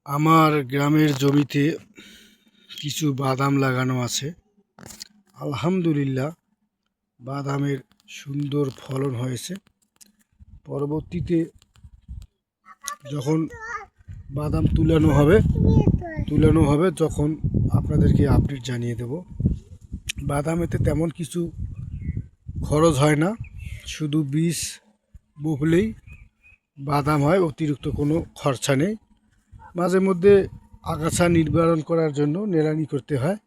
আমার গ্রামের জমিতে কিছু বাদাম লাগানো আছে। আলহামদুলিল্লাহ, বাদামের সুন্দর ফলন হয়েছে। পরবর্তীতে যখন বাদাম তুলানো হবে তখন আপনাদেরকে আপডেট জানিয়ে দেব। বাদামেতে তেমন কিছু খরচ হয় না, শুধু বীজ বপলেই বাদাম হয়, অতিরিক্ত কোনো খরচা নেই। মাঝে মধ্যে আগাছা নির্বারণ করার জন্য নিড়ানি করতে হয়,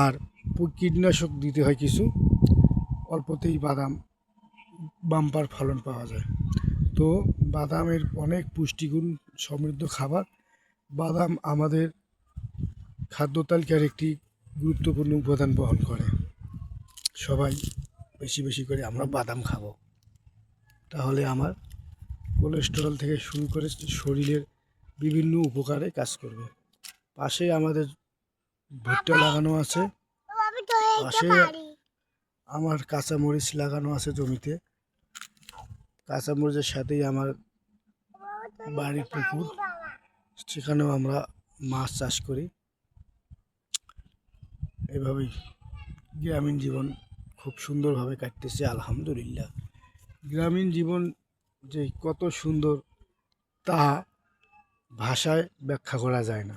আর কীটনাশক দিতে হয় কিছু। অল্পতেই বাদাম বাম্পার ফলন পাওয়া যায়। তো বাদামের অনেক পুষ্টিগুণ সমৃদ্ধ খাবার। বাদাম আমাদের খাদ্য তালিকার একটি গুরুত্বপূর্ণ উপাদান বহন করে। সবাই বেশি বেশি করে আমরা বাদাম খাবো, তাহলে আমার কোলেস্টেরল থেকে শুরু করে শরীরের বিভিন্ন উপকারে কাজ করবে। পাশে আমাদের ভুট্টা লাগানো আছে, পাশে আমার কাঁচামরিচ লাগানো আছে জমিতে। কাঁচামরিচের সাথেই আমার বাড়ির পুকুর, সেখানেও আমরা মাছ চাষ করি। এভাবেই গ্রামীণ জীবন খুব সুন্দরভাবে কাটতেছে আলহামদুলিল্লাহ। গ্রামীণ জীবন যে কত সুন্দর তা ভাষায় ব্যাখ্যা করা যায় না।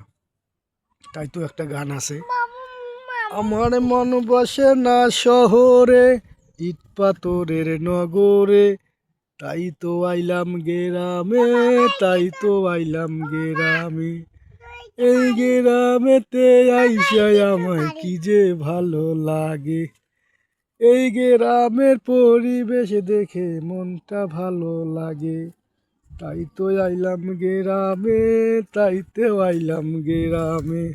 তাই তো একটা গান আছে, আমার মন বসে না শহরে, ইট পাথরের নগরে, তাই তো আইলাম গেরামে, তাই তো আইলাম গেরামে। এই গেরামেতে আইসাই আমায় কি যে ভালো লাগে, এই গ্রামের পরিবেশ দেখে মনটা ভালো লাগে। তাই তো আইলাম গেরামে, তাই তো আইলাম গেরামে।